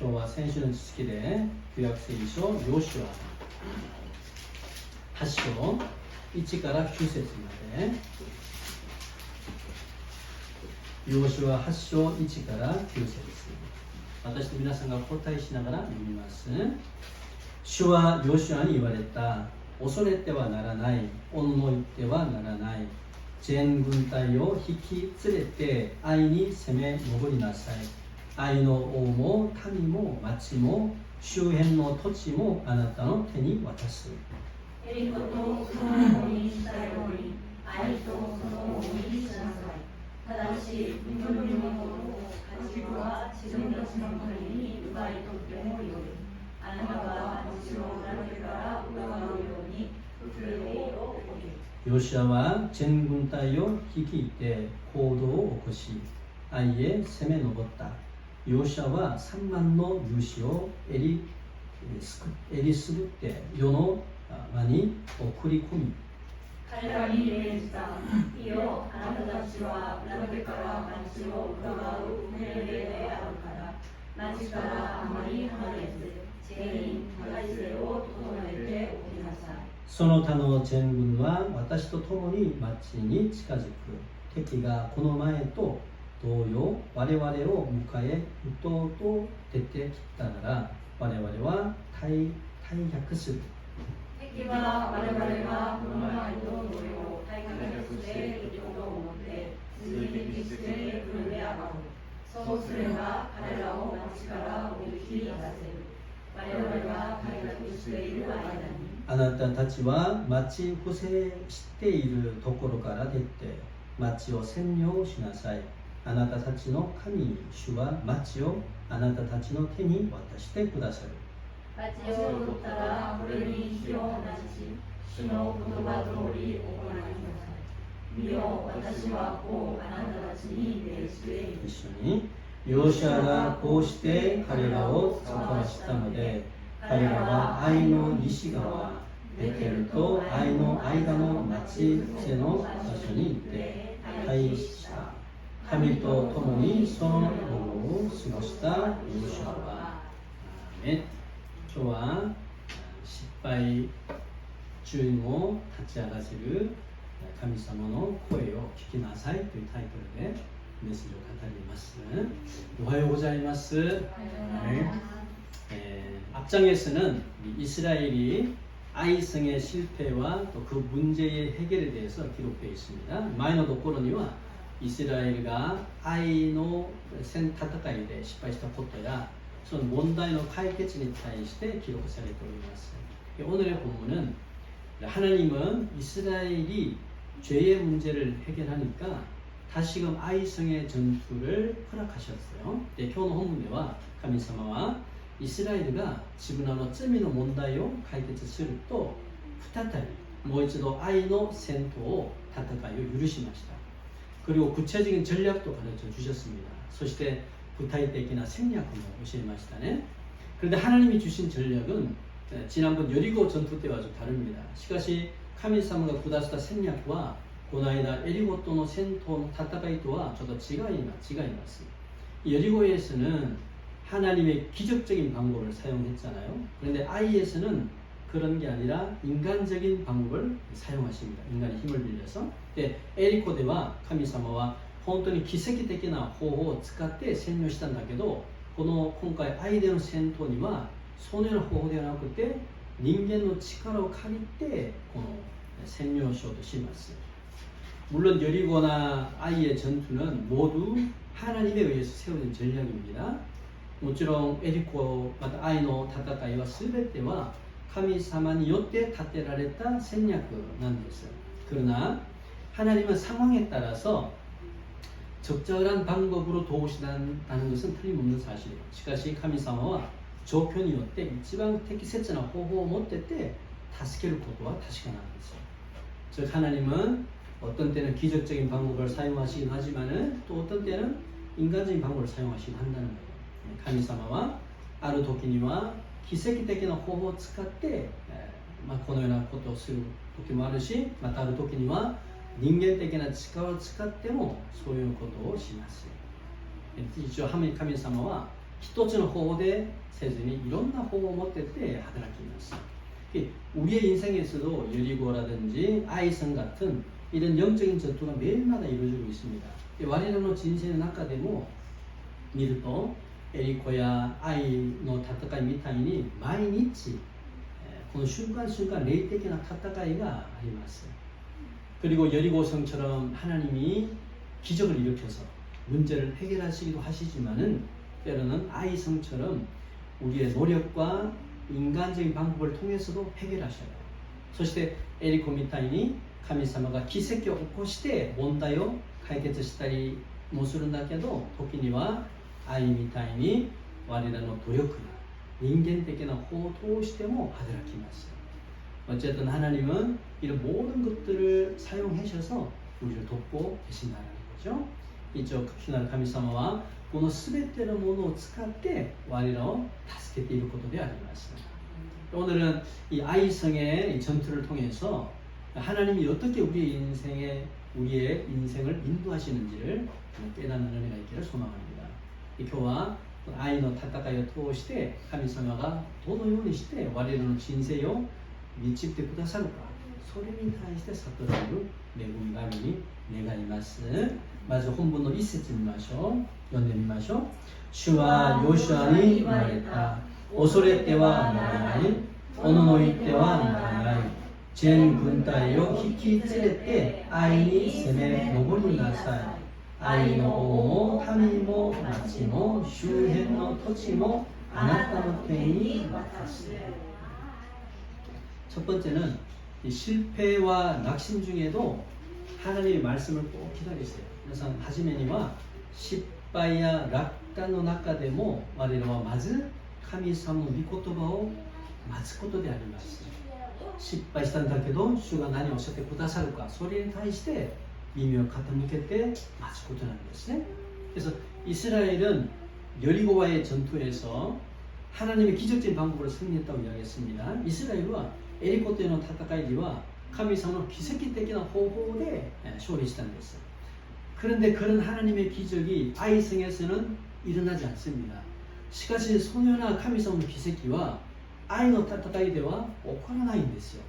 今日は先週の知識で旧約聖書ヨシュア8章1から9節まで、ヨシュア8章1から9節、私と皆さんが交代しながら読みます。主はヨシュアに言われた。恐れてはならない、おののいてはならない。全軍隊を引き連れて愛に攻め上りなさい。愛の王も民も町も周辺の土地もあなたの手に渡す。エリコとその子にしたように、愛とその子にしなさい。ただし、実りのものを家畜は自分たちの国に奪い取ってもよい。あなたは町の裏手から伺うように、笛を吹け。ヨシュアは全軍隊を率いて行動を起こし、愛へ攻め上った。ヨシュアは3万の勇士をえりすぐって世の輪に送り込み、彼らに命じた。いいよ、あなたたちは裏手から町を伺う命令であるから、町からあまり離れず、全員体制を整えておきなさい。その他の全軍は私と共に町に近づく。敵がこの前と同様、我々を迎え撃とうと出てきたなら、我々は退却する。敵は我々がこの前と同様、退却していると思って追撃してくるであろう。そうすれば彼らを町からお引き出せる。我々が退却している間に、あなたたちは町伏せしているところから出て町を占領しなさい。あなたたちの神主は町をあなたたちの手に渡してくださる。町を取ったらこれに火を出し、主の言葉通り行いなさい。見よ、私はこうあなたたちに命じている。一緒に、ヨシュアがこうして彼らを使わしたので、彼らは愛の西側、ベテルと愛の間の町伏せの場所に行って退した。神と共にその夜を過ごしたヨシュアは、アーメン。今日は失敗中にも立ち上がせる神様の声を聞きなさいというタイトルでメッセージを語ります。おはようございます。앞장에서는 이스라엘이 아이성의 실패와 또 그 문제의 해결에 대해서 기록되어 있습니다. 마이너 도코로니와 이스라엘가 아이노戦いで失敗したことやその問題の解決に対して記録されております。오늘의 본문은 하나님은 이스라엘이 죄의 문제를 해결하니까 다시금 아이성의 전투를 허락하셨어요. 今日の本文では神様はイスラエルが自分らの罪の問題を解決すると再びもう一度愛の戦闘を戦いを許しました。 그리고 구체적인 전략도 가르쳐 주셨습니다. そして 구타이적인 생략을 오시마시다네. 그런데 하나님이 주신 전략은 지난번 여리고 전투 때와 좀 다릅니다. しかし神様が下した戦略はこの間エリゴとの戦闘の戦いとはちょっと違います。 여리고에서는 하나님의 기적적인 방법을 사용했잖아요. 그런데 아이에서는 그런 게 아니라 인간적인 방법을 사용하십니다. 인간의 힘을 빌려서. 에리코데와 카미사마와 本当に奇跡的な方法を使って占領したんだけど、この今回アイデアの戦闘にはそのような方法ではなくて人間の力を借りてこの占領しようとします。 물론 여리고나 아이의 전투는 모두 하나님에 의해서 세워진 전략입니다. 모처럼 에리코 아이의戦いは 全ては 神様によって立てられた戦略なんです。 그러나 하나님은 상황에 따라서 적절한 방법으로 도우신다는 것은 틀림없는 사실이에요. しかし神様は状況によって一番適切な方法を持ってて助けることは確かなんです。 즉 하나님은 어떤 때는 기적적인 방법을 사용하시긴 하지만은 또 어떤 때는 인간적인 방법을 사용하시긴 한다는 거예요. 神様はある時には奇跡的な方法を使ってこのようなことをする時もあるし、またある時には人間的な力を使ってもそういうことをします。一応神様は一つの方でせずにいろんな方を持ってって働きます. 우리의 인생에서도 여리고라든지 아이성 같은 이런 영적인 전투가 매일마다 이루어지고 있습니다. 와리라노 진세의 나카데모 미르토 에리코야 아이노 타타카이 미타이니 마이니치 この瞬間瞬間霊的な戦いがあります. 그리고 여리고성처럼 하나님이 기적을 일으켜서 문제를 해결하시기도 하시지만은 때로는 아이성처럼 우리의 노력과 인간적인 방법을 통해서도 해결하셔요. そしてエリコみたいに神様が奇跡を起こして問題を解決したりもするんだけど、時には愛みたいに我らの努力や人間的な方を通しても働きます. 어쨌든 하나님은 이런 모든 것들을 사용하셔서 우리를 돕고 계신다는 거죠. 이쪽 하나님神様はこの全てのものを使って我らを助けていることであります. 오늘은 이 아이성의 전투를 통해서 하나님이 어떻게 우리의 인생을 인도하시는지를 깨닫는 은혜가 있기를 소망합니다. 今日は愛の戦いを通して神様がどのようにして我々の人生を導いてくださるか、それに対して悟られる恵みがあるように願います。まず本文の一節見ましょう。読んでみましょう。主はヨシュアに言われた。恐れてはならない。おののいてはならない。全軍隊を引き連れて愛に攻め上りなさい。愛の王も民も町も周辺の土地もあなたの手に渡す. 첫 번째는 실패와 낙심 중에도 하나님의 말씀을 꼭 기다리세요. 그래서 하지메니와 실패야 낙단의 中でも我らはまず神様の御言葉を待つことであります。失敗したんだけど主が何をおっしゃってくださるか、それに対して耳を傾けて待つことなんですね. 그래서 이스라엘은 여리고와의 전투에서 하나님의 기적적인 방법으로 승리했다고 이야기했습니다. 이스라엘과 에리코 때의戦いでは 神様の奇跡的な方法で勝利したんです. 그런데 그런 하나님의 기적이 아이성에서는 일어나지 않습니다. しかしそのような神様の奇跡は愛の戦いでは起こらないんですよ.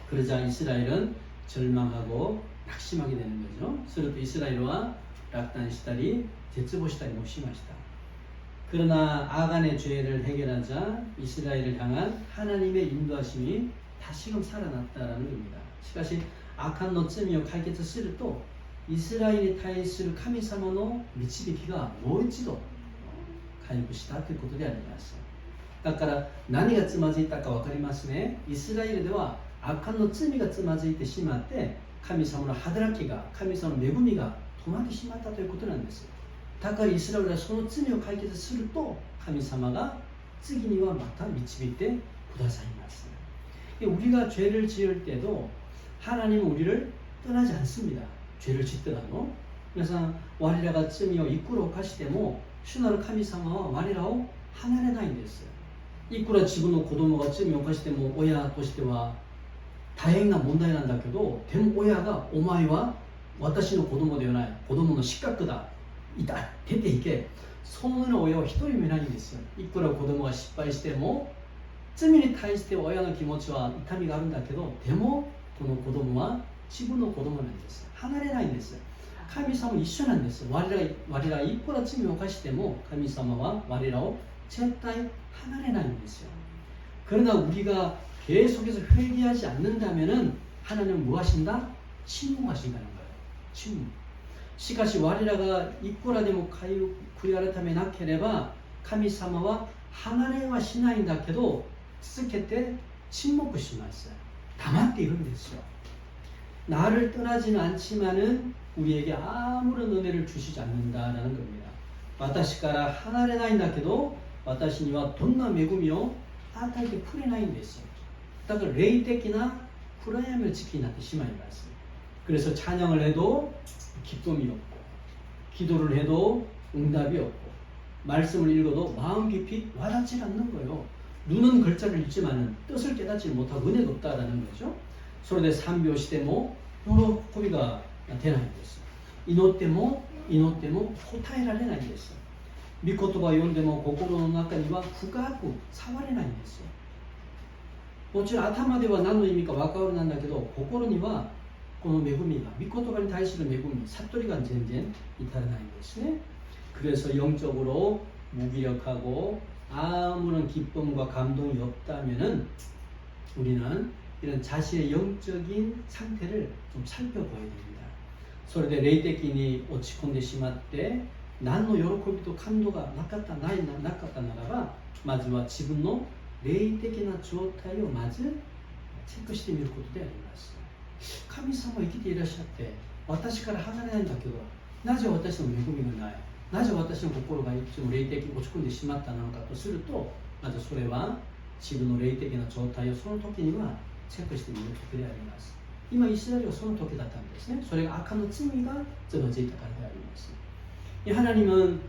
그러자 이스라엘은 절망하고 낙심하게 되는 거죠. すると 이스라엘은 낙단시다리,絶望したりもしました. 그러나 아간의 죄를 해결하자 이스라엘을 향한 하나님의 인도하심이 다시금 살아났다라는 겁니다. しかし 악한の罪を解決するとイスラエルに対する神様の導きがもう一度回復したということであります。だから何がつまずいたか分かりますね。イスラエルでは악한の罪がつまずいてしまって神様の働きが、神様の恵みが止まってしまったということなんです。だからイスラエルはその罪を解決すると神様が次にはまた導いてくださいます。 우리가 죄를 지을 때도 하나님은 우리를 떠나지 않습니다. 죄를 짓더라도. 그래서 와리라가罪をいくら犯しても主なる神様は我らを離れないんです。いくら自分の子供が罪を犯しても親としては大変な問題なんだけど、でも親がお前は私の子供ではない、子供の失格だ、出ていけ、そのような親は一人もいないんですよ。いくら子供が失敗しても罪に対して親の気持ちは痛みがあるんだけど、でもこの子供は自分の子供なんです。離れないんです。神様も一緒なんです。我らいくら罪を犯しても神様は我らを絶対離れないんですよ。 그러나 우리가 계속해서 회개하지 않는다면은 하나님은 뭐 하신다? 침묵하신다는 거예요. 침묵. しかし我らがいくらでも悔い改めなければ神様は離れはしないんだけど続けて沈黙します。黙っているんですよ。 나를 떠나지는 않지만은 우리에게 아무런 은혜를 주시지 않는다라는 겁니다. 私から離れないんだけど私にはどんな恵みを与えてくれないんですよ。だから霊的な暗闇を時期になってしまいます。 그래서 찬양을 해도 기쁨이 없고 기도를 해도 응답이 없고 말씀을 읽어도 마음 깊이 와닿지 않는 거예요. 눈은 글자를 읽지만 뜻을 깨닫지 못하고 은혜가 없다라는 거죠. それで賛美をしても喜びが出ないんです。祈っても答えられないんです。御言葉を読んでも心の中には深く触れないんですよ。もちろん頭では何の意味か分かるなんだけど、心にはこの恵みが、御言葉に対する恵み、悟りが全然至らないんですね。그래서 영적으로 무기력하고 아무런 기쁨과 감동이 없다면은 우리는 이런 자신의 영적인 상태를 좀 살펴봐야 됩니다. それで霊的に落ち込んでしまって何の喜びと感動がなかったなかったならば、まずは自分の霊的な状態をまずチェックしてみることであります。神様は生きていらっしゃって私から離れないんだけど、なぜ私の恵みがない、なぜ私の心がいつも霊的に落ち込んでしまったのかとすると、まずそれは自分の霊的な状態をその時にはチェックしてみる時であります。今イスラエルはその時だったんですね。それが악の罪が저어져 있다からであります。하나님은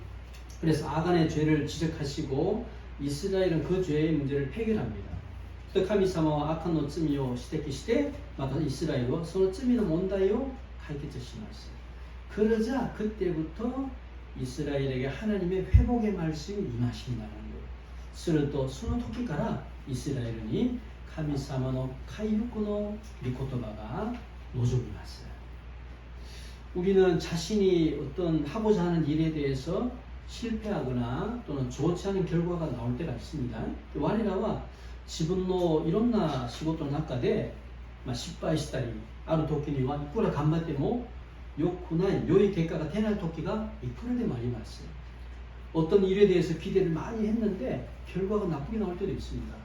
그래서 아간의 죄를 지적하시고 이스라엘은 그 죄의 문제를 해결합니다. 神様は悪の罪を指摘して、またイスラエルはその罪の問題を解決します。 그러자 그때부터 이스라엘에게 하나님의 회복의 말씀이 임하신다는 것. するとその時からイスラエルに神様の回復の御言葉が望みます。 우리는 자신이 어떤 하고자 하는 일에 대해서 실패하거나 또는 좋지 않은 결과가 나올 때가 있습니다. 我らは自分のいろんな仕事の中で失敗したり、ある時にはいくら頑張っても良くない良い結果が出ない時がいくらでもあります。 어떤 일에 대해서 기대를 많이 했는데 결과가 나쁘게 나올 때도 있습니다.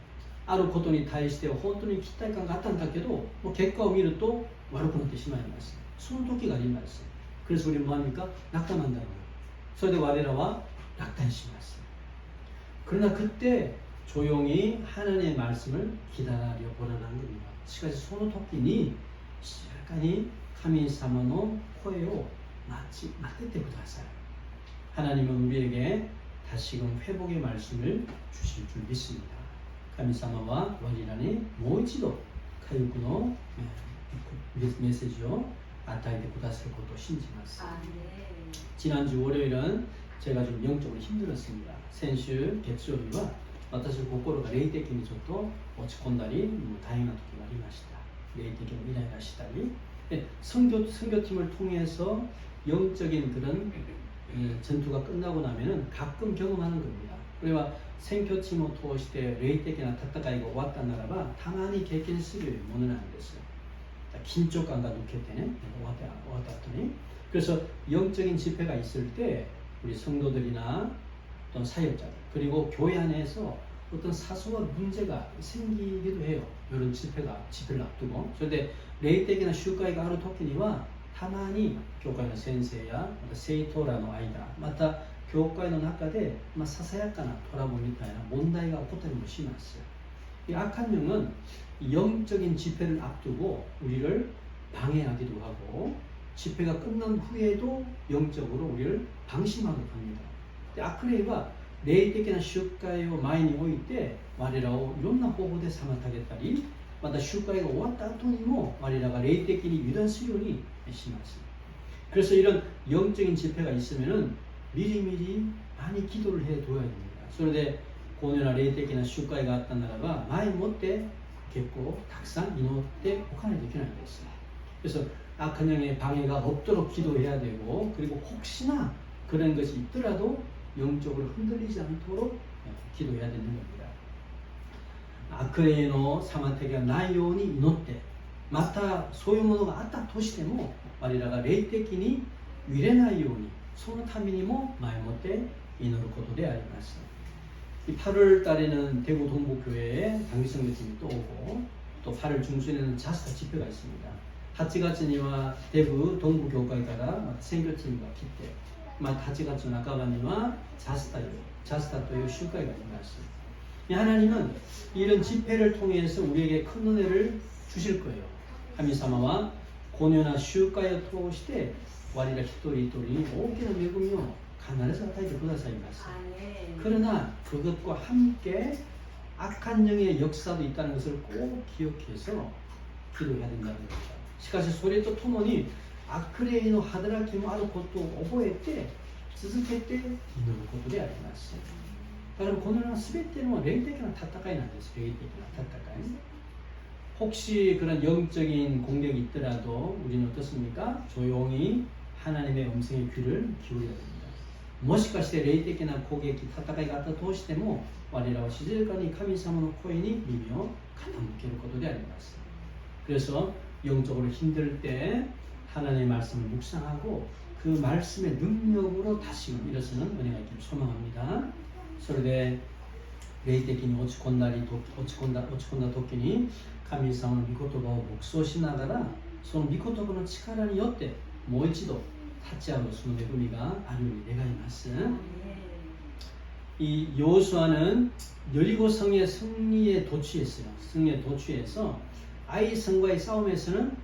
あることに対して本当に期待感があったんだけど、結果を見ると悪くなってしまいます。その時があります。 그래서 우리는 뭐합니까? 낙담한다는 거예요. それで我らは落胆します。 그러나 그때 조용히 하나님의 말씀을 기다려 보라는 겁니다. しかしその時に静かに神様の声を待っててください。 하나님은 우리에게 다시금 회복의 말씀을 주실 줄 믿습니다. 神様は我らにもう一度回復のメッセージを与えてくださることを信じます。 지난주 월요일은 제가 좀 영적으로 힘들었습니다. 先週月曜日は私の心が霊的にちょっと落ち込んだり大変な時がありました。霊的にイライラしたり、선교팀을 통해서 영적인 그런 전투가 끝나고 나면은 가끔 경험하는 겁니다. 그래서 선교팀을 통해서霊的な戦いが終わったならばたまに経験するものなんです。 긴장감과 느낄 때는 왔다 갔더니, 그래서 영적인 집회가 있을 때 우리 성도들이나 어떤 사역자들 그리고 교회 안에서 어떤 사소한 문제가 생기기도 해요. 이런 집회를 앞두고. 그런데 레이텍이나 슈가이가 하루 토끼니와 다만이 교회의 선생야, 세이토라는 아이다. 마타 교회의中で 사사약가나 돌아보니까 문제가起こったりもします。 이 악한 영은 영적인 집회를 앞두고 우리를 방해하기도 하고 집회가 끝난 후에도 영적으로 우리를 방심하기도 합니다. 악霊は霊的な集会を前に置いて我らをいろんな方法で妨げたり、また集会が終わった後にも我らが霊的に油断するようにします。 그래서 이런 영적인 집회가 있으면은 미리미리 많이 기도를 해둬야 됩니다. それでこのような霊的な集会があったならば前もって結構たくさん祈っておかないといけないんです。 그래서 악한 영의 방해가 없도록 기도해야 되고, 그리고 혹시나 그런 것이 있더라도 영적으로 흔들리지 않도록 기도해야 되는 겁니다. 悪霊の妨げがないように祈って、またそういうものがあったとしても我らが霊的に揺れないようにそのためにも前もって祈ることであります。 8월 달에는 대구 동부교회에 장기성교팀이 또 오고, 또 8월 중순에는 자스타 집회가 있습니다. 8月には 대구 동부교회から選挙チームが来て、8月の半ばにはジャスタという集会があります。 하나님은 이런 집회를 통해서 우리에게 큰 은혜를 주실 거예요. 神様はこのような集会を通して我ら一人一人に大きな恵みを必ず与えてくださいます。 그러나 그것과 함께 악한 영의 역사도 있다는 것을 꼭 기억해서 기도해야 된다는 거죠. しかしそれとともに悪霊の働きもあることを覚えて続けて祈ることであります。だからこのような全ての霊的な戦いなんです。霊的な戦い。 혹시 그런 영적인 공격이 있더라도 우리는 어떻습니까? 조용히 하나님의 음성의 귀를 기울여야 됩니다. もしかして霊的な攻撃、戦いがあったとしても、我らは静かに神様の声に耳を傾けることであります。 그래서 영적으로 힘들 때 하나님의 말씀을 묵상하고 그 말씀의 능력으로 다시금 일어서는 은혜가 있기를 소망합니다. それで霊的に落ち込んだ時に神様の御言葉を黙想しながらその御言葉の力によってもう一度立ち上がるその恵みがあるように願います。이 여호수아는 여리고 성의 승리에 도취했어요. 승리에 도취해서 아이 성과의 싸움에서는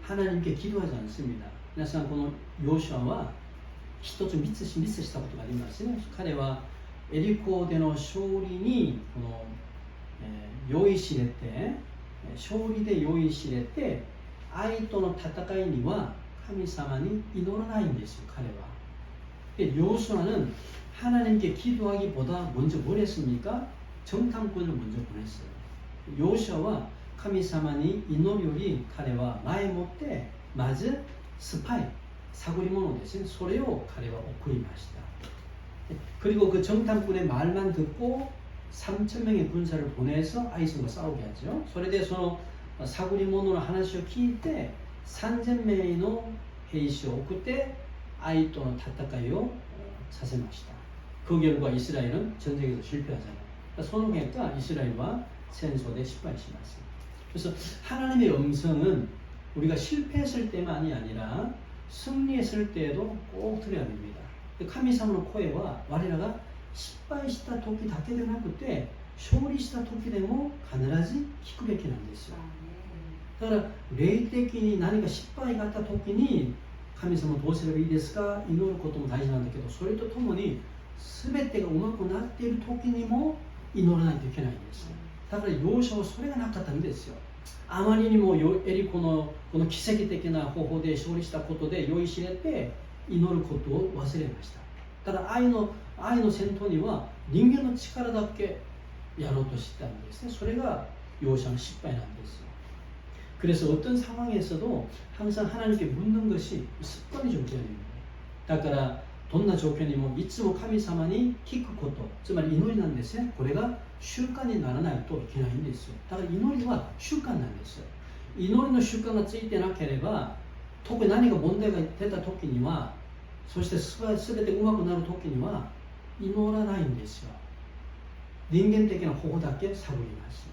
하나님께 기도하지 않습니다. 皆さんこのヨシュアは一つミスしたことがありますね。彼はエリコでの勝利にこの、酔いしれて勝利で酔いしれて愛との戦いには神様に祈らないんですよ。彼は。요수아는 하나님께 기도하기보다 먼저 뭘 했습니까? 정탐꾼을 먼저 보냈어요. 요시아와 神様に祈るより彼は前もってまずスパイ、探り物ですね。それを彼は送りました。 그리고 그 정탐꾼의 말만 듣고 3,000명의 군사를 보내서 아이성과 싸우게 하죠. それでその探り物の話を聞いて 3,000名の兵士を送って愛との戦いをさせました。 그 결과 이스라엘은 전쟁에서 실패하잖아요.その結果 이스라엘과戦争で失敗します。 그래서 하나님의 음성은 우리가 실패했을 때만이 아니라 승리했을 때에도 꼭 들어야 됩니다. 神様の声は我らが失敗した時だけでなくて勝利した時でも必ず聞くべきなんですよ。だから霊的に何か失敗があった時に神様どうすればいいですか祈ることも大事なんだけど、それとともに全てがうまくなっている時にも祈らないといけないんです。だからヨシュアはそれがなかったんですよ。あまりにもエリコのこの奇跡的な方法で勝利したことで酔いしれて祈ることを忘れました。ただ愛の戦闘には人間の力だけやろうとしてたんですね。それがヨシュアの失敗なんですよ。 그래서 어떤 상황에서도 항상 하나님께 묻는 것이 습관이 되어야 됩니다. だからどんな状況にもいつも神様に聞くこと、つまり祈りなんですね。これが習慣にならないといけないんですよ。だから祈りは習慣なんですよ。祈りの習慣がついてなければ、特に何か問題が出た時には、そして全てうまくなる時には祈らないんですよ。人間的な方法だけ探ります。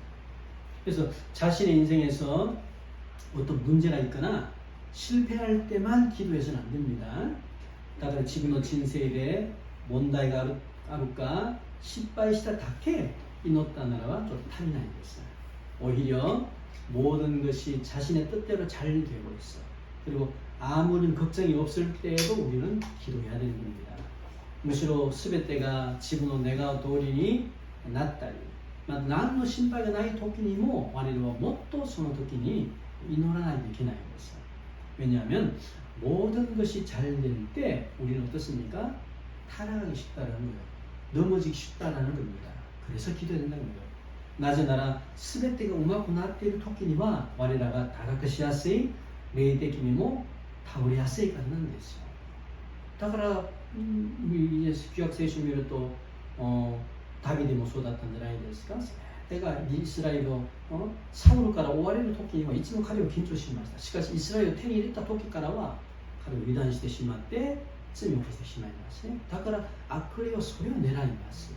그래서 자신의 인생에서 어떤 문제가 있거나 실패할 때만 기도해서는 안 됩니다. だから自分の人生で問題があるか失敗しただけ祈ったならばちょっと足りないんです。 오히려 모든 것이 자신의 뜻대로 잘 되고 있어. 그리고 아무런 걱정이 없을 때에도 우리는 기도해야 되는 겁니다. 무시로 수배때가 지분의 내가 도리니 낫다리. 何の心配がない時にも我々はもっとその時に祈らないといけないんです。 왜냐하면 모든 것이 잘 될 때 우리는 어떻습니까? 타락하기 쉽다라는 거예요. 넘어지기 쉽다라는 겁니다. 그래서 기도해야 된다는 거예요. なぜなら全てがうまくなっている時には我らが堕落しやすい、霊的にも倒れやすいからなんですよ。だから旧約聖書を見るとダビデもそうだったんじゃないですか。全てがイスラエルをサウルから追われる時にはいつも彼を緊張しました。しかしイスラエルを手に入れた時からは彼を離断してしまって罪を犯してしまいますね。だから悪霊はそれを狙います。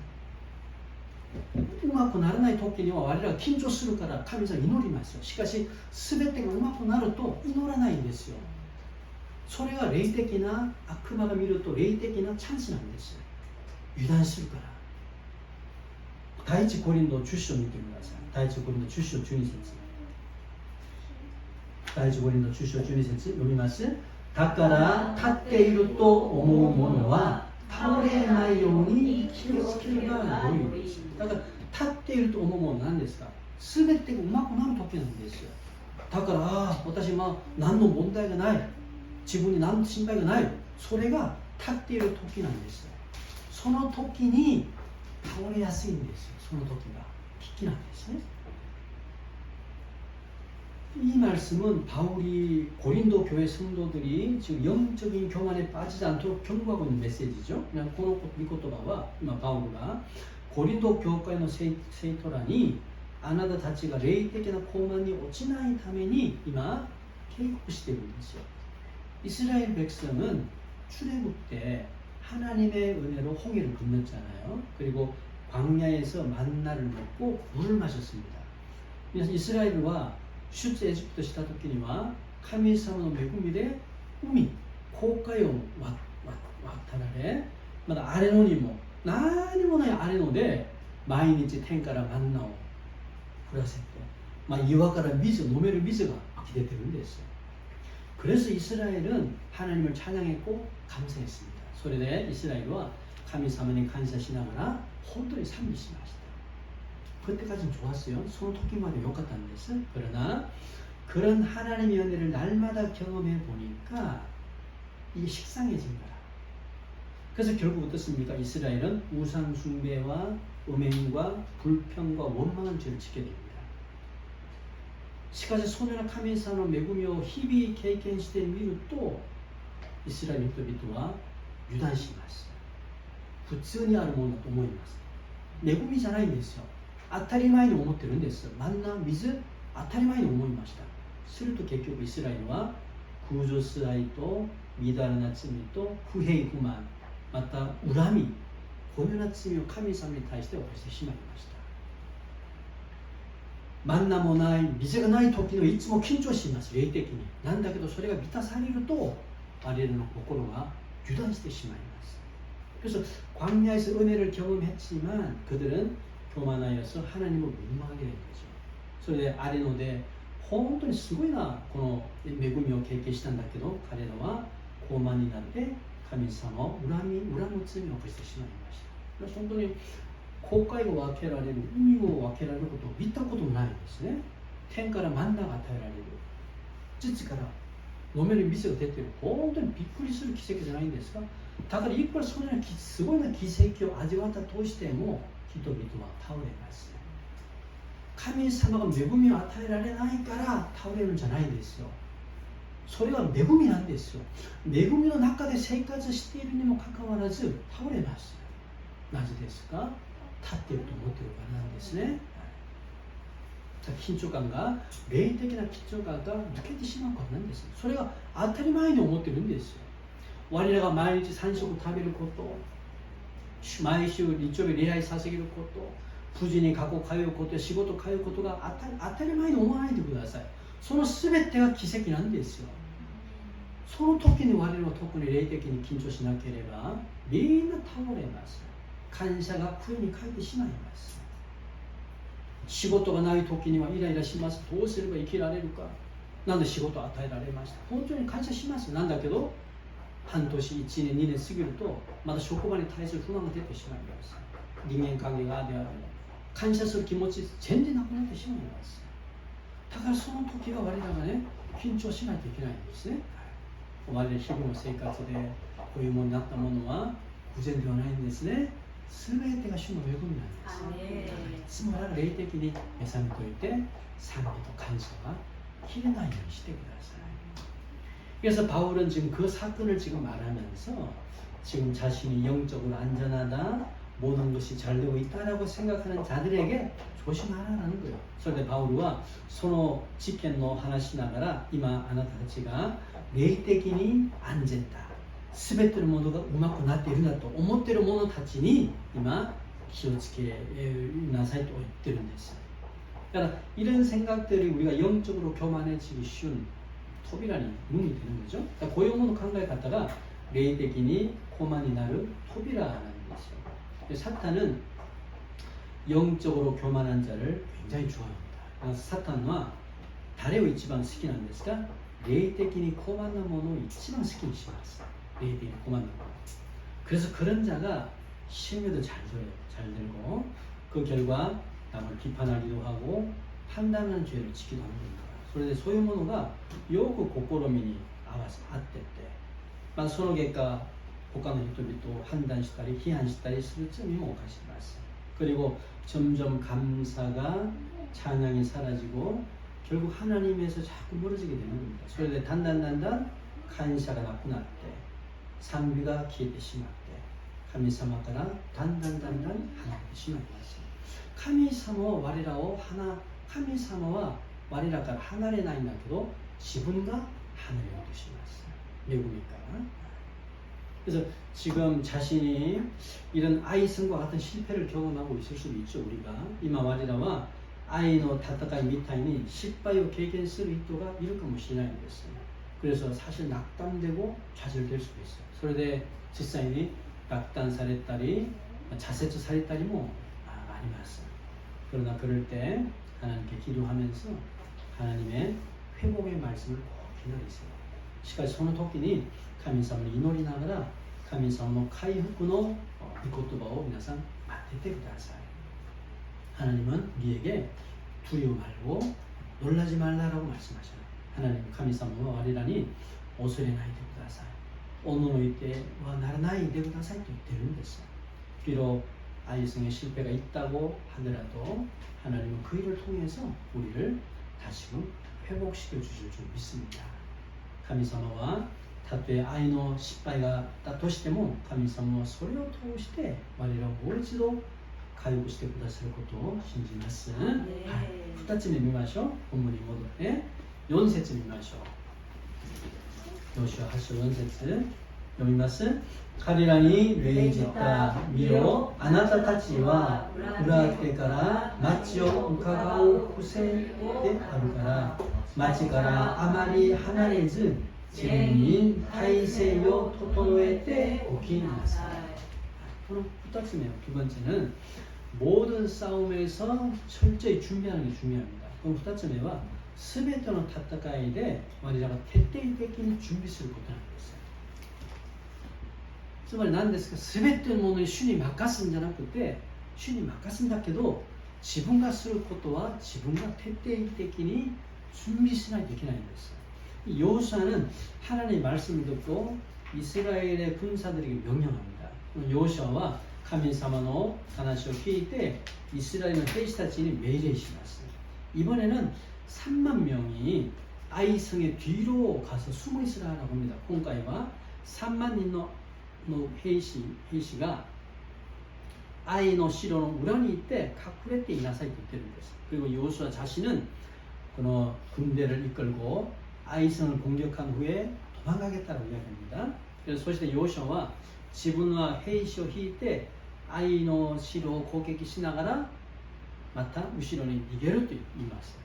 うまくならない時には我々は緊張するから神様に祈りますよ。しかし全てがうまくなると祈らないんですよ。それが霊的な、悪魔が見ると霊的なチャンスなんです。油断するから。第一コリント10章見てください。第一コリント10章12節。第一コリント10章12節読みます。だから立っていると思う者は倒れないように気をつけるが良いです。だから立っていると思うものは何ですか？全てがうまくなる時なんですよ。だから私は何の問題がない、自分に何の心配がない、それが 탁대로 토끼는 안 됐어요. 소노 토끼니 타오레 야스인 됐어요. 소노 토끼가 기긴 안 됐어요. 이 말씀은 바울이 고린도 교회 성도들이 지금 영적인 교만에 빠지지 않도록 경고하고 있는 메시지죠. 그냥 고노코 미코토바와 바울가 고린도 교회에の 生徒らにあなたたちが霊的な高慢に落ちないために今警告しているんですよ。 이스라엘 백성은 출애굽 때 하나님의 은혜로 홍해를 건넜잖아요. 그리고 광야에서 만나를 먹고 물을 마셨습니다. 그래서 이스라엘과 出エジプトした時には神様の恵みで海、紅海を渡られ、まだ荒れ野にも何もない荒れ野で毎日天からマンナを降らせて、岩から水、飲める水が湧き出てるんですよ。 그래서 이스라엘은 하나님을 찬양했고 감사했습니다. それで 이스라엘과 神様に感謝しながら本当に賛美しました. 그때까지는 좋았어요. 손 토끼마다 욕같다는 데서. 그러나 그런 하나님의 은혜를 날마다 경험해 보니까 이게 식상해진 거라. 그래서 결국 어떻습니까? 이스라엘은 우상 숭배와 음행과 불평과 원망한 죄를 짓게 됩니다. しかしそのような神様の恵みを日々経験してみるとイスラエルの人々は油断します。普通にあるものだと思います。恵みじゃないんですよ。当たり前に思ってるんです。マンナ、水、当たり前に思いました。すると結局イスラエルは空女崇愛とみだらな罪と不平不満、また恨み、このような罪を神様に対して犯してしまいました。 マンナもない、水がない時のいつも緊張します、霊的に。なんだけどそれが満たされると我々の心が油断してしまいます。 그래서 광야에서 은혜를 경험했지만 그들은 교만하여서 하나님을 원망하게 된 거죠. それでアレノで本当にすごいなこの恵みを経験したんだけど彼らは高慢になって神様を恨む罪を犯してしまいました。本当に 紅海を分けられる、海を分けられることを見たことないんですね。天からマンナが与えられる。土から飲める水が出てる。本当にびっくりする奇跡じゃないんですか。だからいくらそのようなすごいな奇跡を味わったとしても人々は倒れます。神様が恵みを与えられないから倒れるんじゃないんですよ。それは恵みなんですよ。恵みの中で生活しているにもかかわらず倒れます。なぜですか。 立っていると思っているからなんですね。緊張感が霊的な緊張感が抜けてしまうからなんです。それが当たり前に思ってるんですよ。我らが毎日3食食べること、毎週日曜日礼拝捧げること、無事に学校通うこと、仕事通うことが当たり前に思わないでください。その全てが奇跡なんですよ。その時に我々は特に霊的に緊張しなければみんな倒れます。 感謝が悔いに変えてしまいます。仕事がない時にはイライラします。どうすれば生きられるか。なんで仕事を与えられました。本当に感謝します。なんだけど半年、1年、2年過ぎるとまた職場に対する不満が出てしまいます。人間関係がである感謝する気持ち全然なくなってしまいます。だからその時は我らがね緊張しないといけないんですね。我々日々の生活でこういうものになったものは偶然ではないんですね。 すべてが主の恵みなんです。いつも霊的に目覚めといて賛美と感謝が切れないようにしてください。 그래서 바울은 지금 그 사건을 지금 말하면서 지금 자신이 영적으로 안전하다, 모든 것이 잘 되고 있다라고 생각하는 자들에게 조심하라는 거예요. 그런데 바울은 その事件の話しながら今あなたたちが霊的に安全だ。 全てのものがうまくなっているんだと思っている者たちに今気をつけなさいと言ってるんです。だから이런 생각들이 우리가 영적으로 교만해지기 쉬운 토비라니 문이 되는 거죠. 그러니까 고용의 생각가다가霊的に 고만이 나를 토비라는 것이죠. 사탄은 영적으로 교만한 자를 굉장히 좋아합니다. 그래서 사탄은誰を一番好きなんですか? 霊的に 고만한者を一番好きにします.霊的に 고만한 거. 그래서 그런 자가 심에도 잘 들고 그 결과 남을 비판하기도 하고 판단하는 죄를 지키도 하는 겁니다. それでそういうものがよく試みに合わせ合ってって、その結果他の人々を判断したり批判したりする罪も犯します。 그리고 점점 감사가 찬양이 사라지고 결국 하나님에서 자꾸 멀어지게 되는 겁니다. 그런데 단단단단 간샤가 나타날 때, 상비가消えてしまって、神様からだんだん離れてしまいます。神様は我らを神様は我らから離れないんだけど、自分が離れようとします。외국이니까. 그래서 지금 자신이 이런 아이성과 같은 실패를 경험하고 있을 수도 있죠. 우리가 이마 와리라와 아이노 타타카이 미타이니 실바요経験する人がいるかもしれないんです。 그래서 사실 낙담되고 좌절될 수도 있어요. それで実際に落胆されたり挫折されたりもあります。 그러나 그럴 때 하나님께 기도하면서 하나님의 회복의 말씀을 꼭 기다리세요. しかしその時に神様に祈りながら神様の回復の御言葉を皆さん待っててください。 하나님은 우리에게 두려워 말고 놀라지 말라라고 말씀하셔요. 하나님神様は 我らに恐れないでください。おののいてはならないでくださいと言ってるんです。 비록 아이성의 실패가 있다고 하더라도 하나님은 그 일을 통해서 우리를 다시금 회복시켜 주실 줄 믿습니다. 神様はたとえ愛の失敗があったとしても神様はそれを通して我らをもう一度回復してくださることを信じます。 はい、2つ目見ましょう。本文に戻って4節見ましょう。ヨシュア8章4節読みます。彼らに命じた。見よ、あなたたちは裏手から町を伺う癖であるから町からあまり離れず自分に体制を整えておきなさい。 この2つ目、두 번째는 모든 싸움에서 철저히 준비하는 게 중요합니다. 그럼 2つ目は全ての戦いで我らが徹底的に準備することなんです。つまり何ですか、全てのものに主に任すんじゃなくて、主に任すんだけど自分がすることは自分が徹底的に準備しないといけないんです。 여호수아는 하나님의 말씀을 듣고 이스라엘의 군사들에게 명령합니다. 여호수아와 神様の話を聞いてイスラエルの兵士たちに命令します。 이번에는 3만 명이 아이성의 뒤로 가서 숨어 있으라고 합니다. 今回は 3만人の兵士が 아이의 시로의 우란이 있대 隠れていなさいと言ってるんです。 그리고 여호수아 자신은 그 군대를 이끌고 아이성을 공격한 후에 도망가겠다고 이야기합니다. 그래서 そして 여호수아와 自分は兵士を引いて愛の城を攻撃しながらまた後ろに逃げると言います。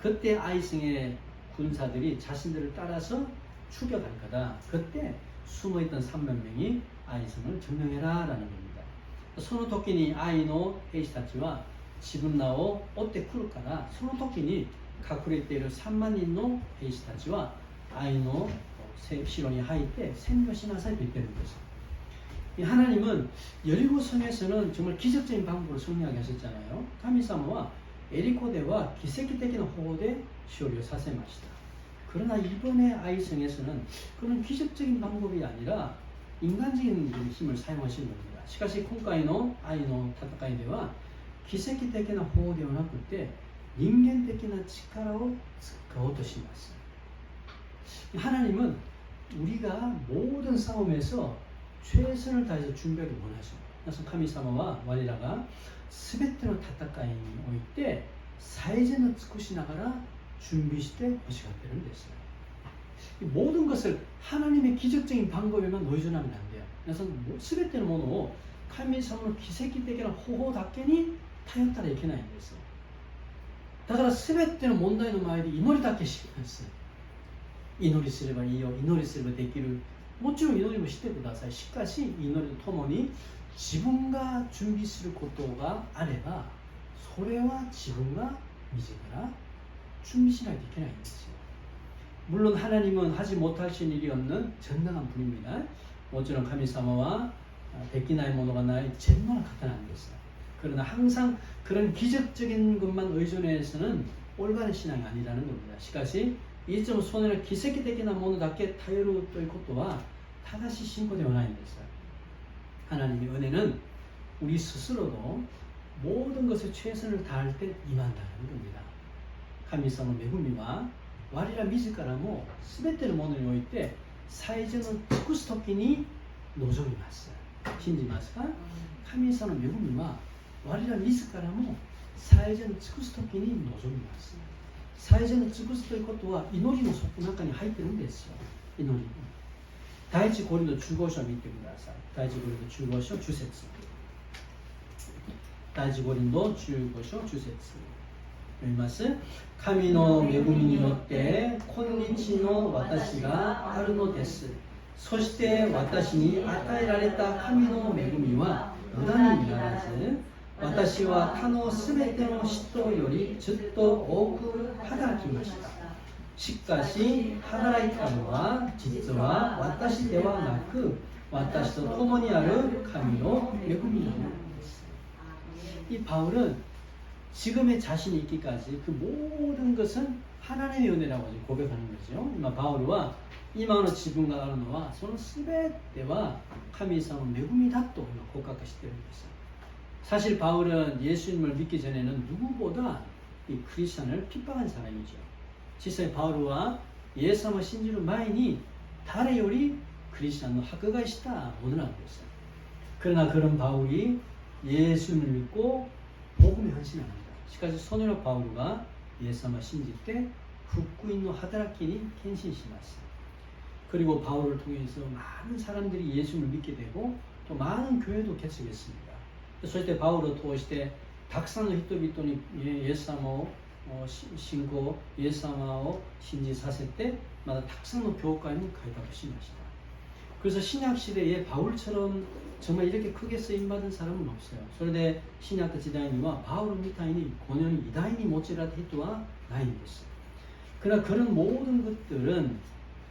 그때 아이성의 군사들이 자신들을 따라서 추격할 거다. 그때 숨어있던 3만 명이 아이성을 점령해라 라는 겁니다. その時に愛の兵士たちは自分らを追ってくるからその時に隠れている 3만 人の兵士たちは愛の城に入って占拠しなさいと言ってるんです。 하나님은 여리고성에서는 정말 기적적인 방법으로 승리하게 하셨잖아요. 하나님은 에리코대와 기세기적인 호호대勝利をさせました. 그러나 이번에 아이성에서는 그런 기적적인 방법이 아니라 인간적인 힘을 사용하신 겁니다. しかし今回の愛の戦いでは奇跡的な方法ではなくて人間的な力を使おうとします. 하나님은 우리가 모든 싸움에서 최선을 다해서 준비하기 원하십니다. 그래서 神様は我らが全ての戦いにおいて最善を尽くしながら準備して欲しがってるんです. 모든 것을 하나님의 기적적인 방법에만 의존하면 안 돼요. 그래서全てのものを神様の奇跡的な方法だけに頼ったらいけないんです。だから全ての問題の前で祈りだけします。祈りすればいいよ、祈りすればできる。もちろん祈りもしてください。しかし祈りとともに自分が準備することがあればそれは自分が自ら準備しないといけないんですよ。 물론 하나님은 하지 못하신 일이 없는 전능한 분입니다. もちろん神様はできないものがない全能な方なんです。 그러나 항상 그런 기적적인 것만 의존해서는 올바른 신앙이 아니라는 겁니다. しかしいつもその기적적인ものだけ頼るということは 다다시 신고되어 나인 됐어요. 하나님의 은혜는 우리 스스로도 모든 것에 최선을 다할 때 임한다는 겁니다. 카미사노 메구미와 와리라 미즈카라모 스베테를 모노니 오이테 사이즈는 치쿠스토키니 노조미 마스. 신지 마스까? 카미사노 메구미와 와리라 미즈카라모 사이즈는 치쿠스토키니 노조미 마스. 사이즈는 치쿠스토이 것도와 이노리노 속구中に入ってるんですよ。祈り。第一コリント15章を見てください。第一コリント15章10節。第一コリント15章10節。読みます。神の恵みによって今日の私があるのです。そして私に与えられた神の恵みは無駄にならず、私は他のすべての人よりずっと多く働きました。しかし働いたのは実は私ではなく、私と共にある神の恵みなのです。이 바울은 지금의 자신이 있기까지 그 모든 것은 하나님의 은혜라고 고백하는 거죠. 바울과 이마의 지분가あるのはその全ては神様の恵みだと告白しているんです。 사실 바울은 예수님을 믿기 전에는 누구보다 이 크리스천을 핍박한 사람이죠. 실제 바울과 예수님을 신지를 마이니誰より 크리스천의 학교가 있다 오늘 알고 있어요. 그러나 그런 바울이 예수님을 믿고 복음에 헌신합니다. しかしその바울과 예수님을 신질 때福音の働きに献身します. 그리고 바울을 통해서 많은 사람들이 예수님을 믿게 되고 또 많은 교회도 개척했습니다. そしてパウロを通してたくさんの人々にイエス様を信仰、イエス様を信じさせてまたたくさんの教会も開拓しました. 그래서 신약 시대에 바울처럼 정말 이렇게 크게 쓰임 받은 사람은 없어요. それで新約時代にはパウロみたいにこのように偉大に用いられた人はないんです. 그러나 그런 모든 것들은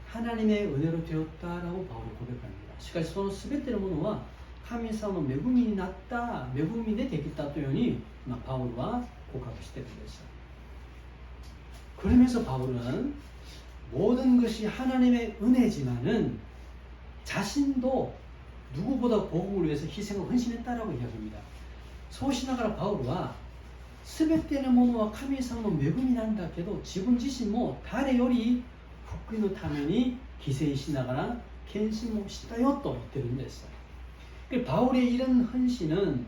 하나님의 은혜로 되었다라고 바울이 고백합니다. しかしその全てのものは神様の恵みになった、恵みでできたというように、바울과 고백しているんです. 그러면서 바울은 모든 것이 하나님의 은혜지만은 자신도 누구보다 복음을 위해서 희생을 헌신했다라고 이야기합니다. そうしながら 바울은 全てのものは神様の恵みなんだけど自分自身も誰より福音のために犠牲しながら献身もしたよと言ってるんです. 바울의 이런 헌신은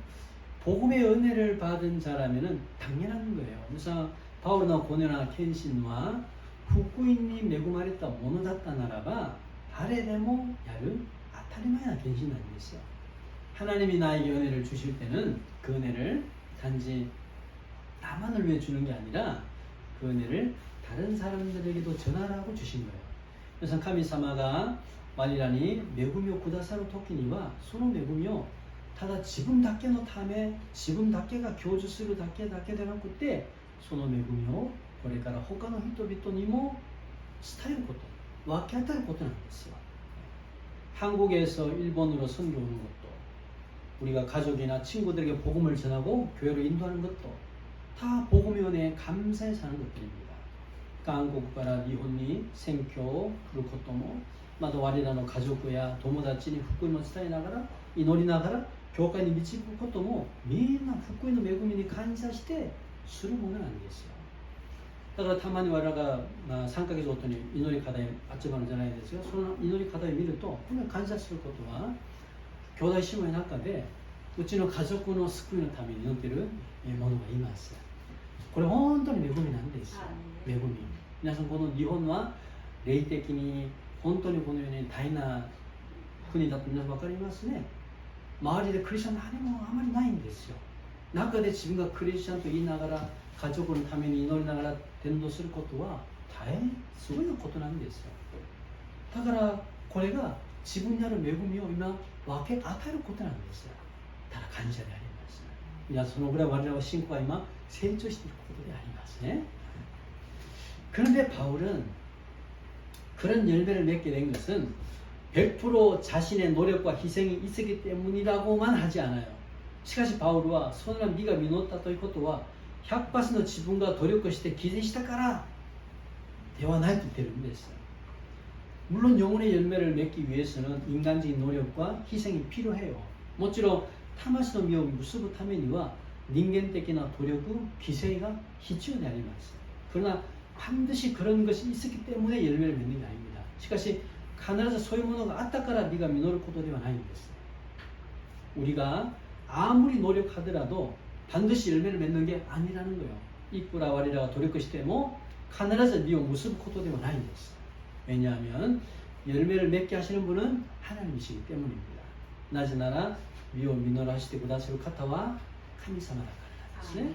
복음의 은혜를 받은 자라면 당연한 거예요. 그래서 바울이나 고뇌나 켄신과福音に恵まれたものだったならば誰でもやる当たり前な献身なんですよ. 하나님이 나에게 은혜를 주실 때는 그 은혜를 단지 나만을 위해 주는 게 아니라 그 은혜를 다른 사람들에게도 전하라고 주신 거예요. 그래서 카미사마가 我らに恵みをくださる時にはその恵みをただ自分だけのため自分だけが享受するだけでなくてその恵みをこれから他の人々にも伝えること分け与えることなんですよ. 한국에서 일본으로 선교 오는 것도 우리가 가족이나 친구들에게 복음을 전하고 교회로 인도하는 것도 다 복음의 은혜에 감사해서 하는 것들입니다. 한국から日本に宣教を来ることもまた我らの家族や友達に福音を伝えながら祈りながら教会に導くこともみんな福音の恵みに感謝してするものなんですよ. だからたまに我らが3ヶ月ごとに祈り課題集まるじゃないですがその祈り課題を見ると本当に感謝することは兄弟姉妹の中でうちの家族の救いのために祈っている者がいます。これ本当に恵みなんですよ。恵み。皆さんこの日本は霊的に本当にこのように大変な国だと皆さん分かりますね。周りでクリスチャン何もあまりないんですよ。中で自分がクリスチャンと言いながら家族のために祈りながら伝道することは大変すごいことなんですよ。だからこれが自分にある恵みを今分け与えることなんですよ。ただ感謝であります。皆そのぐらい我々は信仰が今成長していることでありますね。 그런데 바울은 그런 열매를 맺게 된 것은 100% 자신의 노력과 희생이 있었기 때문이라고만 하지 않아요. しかし 바울은 それは네가実ったということは 100% 自分が努力して犠牲したからではないと言ってるんです. 물론 영혼의 열매를 맺기 위해서는 인간적인 노력과 희생이 필요해요. 모쪼록 타마시노 미오 무스부 타메니와 닌겐的な 노력과 기생이가必要であります. 그러나 반드시 그런 것이 있었기 때문에 열매를 맺는 게 아닙니다. しかし必ずそういうものがあったから実が実ることではないんです. 우리가 아무리 노력하더라도 반드시 열매를 맺는 게 아니라는 거예요. 이꾸라 와리라가 노력했을 뭐必ず実を結ぶことではないんです. 왜냐하면 열매를 맺게 하시는 분은 하나님이시기 때문입니다. なぜなら実を実らせてくださる方は神様だからなんですね.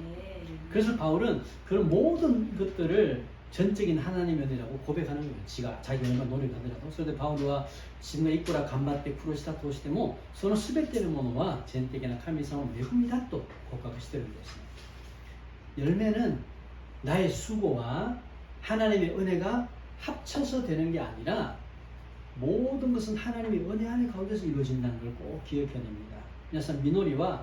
그래서 바울은 그런 모든 것들을 전적인 하나님의 은혜라고 고백하는 거예요. 자기가 얼마나 노력하더라도. それで 바울은 지금いくら頑張って苦労したとしてもその全てのものは全的な神様の恵みだと告白しているんです. 열매는 나의 수고와 하나님의 은혜가 합쳐서 되는 게 아니라 모든 것은 하나님의 은혜 안에 가운데서 이루어진다는 걸 꼭 기억해야 됩니다. 그래서 미노리와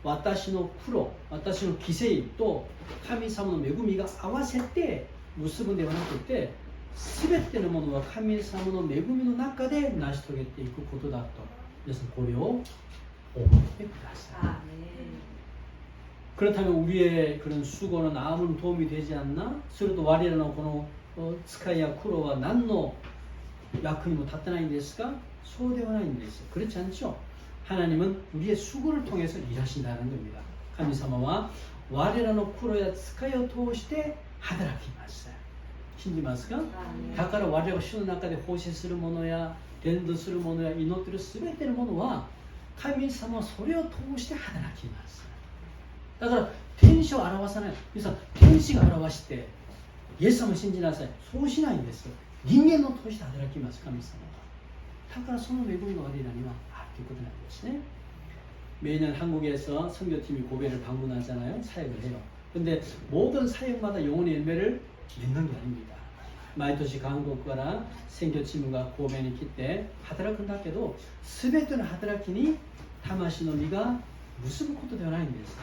私の苦労、私の犠牲と神様の恵みが合わせて結ぶんではなくて、全てのものは神様の恵みの中で成し遂げていくことだと。그래서これを覚えてください. 그렇다면 우리의 그런 수고는 아무런 도움이 되지 않나? それと我らのこの使いや苦労は何の役にも立ってないんですか? そうではないんです. 그렇지 않죠? 하나님은 우리의 수고를 통해서 일하신다는 겁니다. 神様は我らの苦労や使いを通して働きます. 信じますか? だから我々が主の中で奉仕するものや伝道するものや祈っているすべてのものは神様はそれを通して働きます. だから天使を表さない。皆さん、天使が表してイエス様を信じなさい。そうしないんですよ。人間を通して働きます、神様が。だからその恵みが我らにはあるということなんですね. 매년 한국에서 선교팀이 고베를 방문하잖아요. 사역을 해요. 근데 모든 사역마다 영혼의 열매를 맺는 게 아닙니다. 毎年韓国から選挙チームが神戸に来て働くんだけど、全ての働きに魂の実が結ぶことではないんです.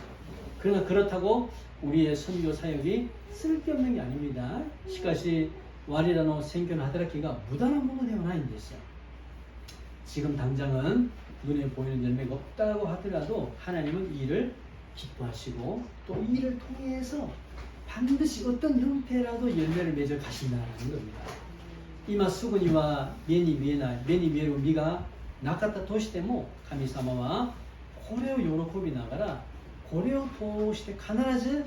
그러나 그렇다고 우리의 선교 사역이 쓸데없는 게 아닙니다. しかし我らの選挙の働きが無駄なものではないんですよ. 지금 당장은 눈에 보이는 열매가 없다고 하더라도 하나님은 이 일을 기뻐하시고 또 이 일을 통해서 반드시 어떤 형태라도 열매를 맺어 가신다는 겁니다. 今すぐには目に見えない、目に見える実がなかったとしても神様はこれを喜びながらこれを通して必ず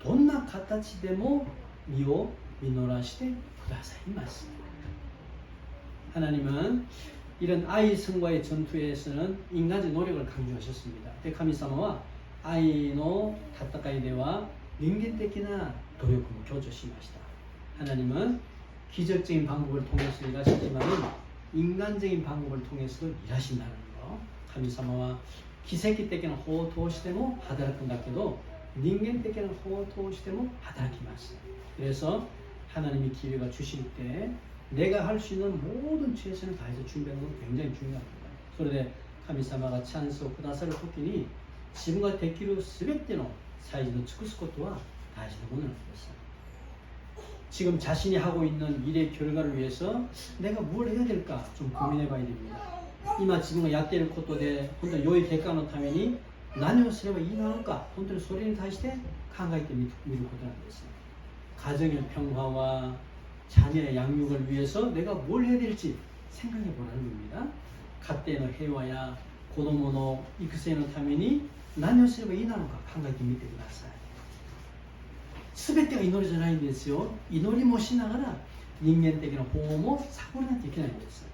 どんな形でも実を実らしてくださいます. 하나님은 이런 아이성과의 전투에서는 인간의 노력을 강조하셨습니다. 神様は愛の戦いでは人間的な努力も強調しました. 하나님은 기적적인 방법을 통해서 일하시지만 인간적인 방법을 통해서도 일하신다는 거. 神様は奇跡的な方を通しても働くんだけど人間的な方を通しても働きます. 그래서 하나님이 기회가 주실 때 내가 할 수 있는 모든 최선을 다해서 준비하는 건 굉장히 중요합니다. それで神様がチャンスをくださるときに自分ができるすべての最善を尽くすことは大事なものなんです. 지금 자신이 하고 있는 일의 결과를 위해서 내가 뭘 해야 될까 좀 고민해 봐야 됩니다. 今自分がやっていることで本当に良い結果のために何をすればいいのか本当にそれに対して考えてみることなんです. 가정의 평화와 자녀의 양육을 위해서 내가 뭘 해야 될지 생각해 보라는 겁니다. 家庭の平和や子供の育成のために何をすればいいのか考えてみてください. 全てが祈りじゃないんですよ. 祈りもしながら人間的な保護もサボらないといけないんです.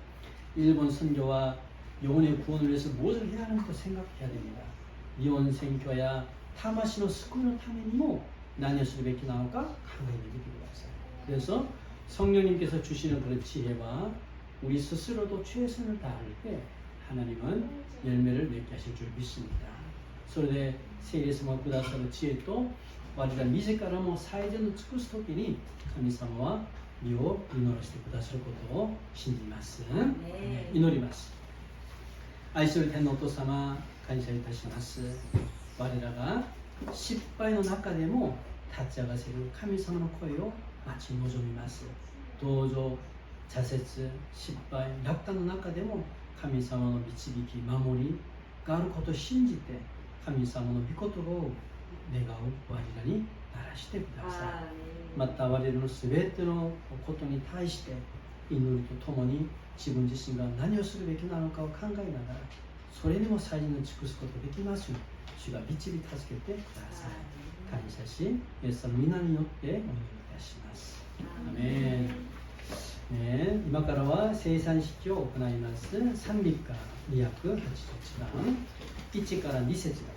일본 선교와 영혼의 구원을 위해서 무엇을 해야 하는지도 생각해야 됩니다. 이혼 선교야 타마시노 스쿠의 ためにも何をするべきなのか考えてみてください. 그래서 성령님께서 주시는 그런 지혜와 우리 스스로도 최선을 다할 때 하나님은 열매를 맺게 하실 줄 믿습니다. それで聖霊様がくださる知恵と我ら自らも最善を尽くすときに神様は実を実らせてくださることを信じます。祈ります。愛する天のお父様、感謝いたします。我らが失敗の中でも立ち上がせる神様の声を待ち望みます。どうぞ挫折、失敗、落胆の中でも神様の導き、守りがあることを信じて、神様の御言葉を願う我らにならしてください。また我々のすべてのことに対して祈りとともに自分自身が何をするべきなのかを考えながら、それにも最善を尽くすことができますように主が導き助けてください。感謝し、イエス様の皆によってお祈りいたします。アメン。今からは生産式を行います。賛美歌281番1から2節だけ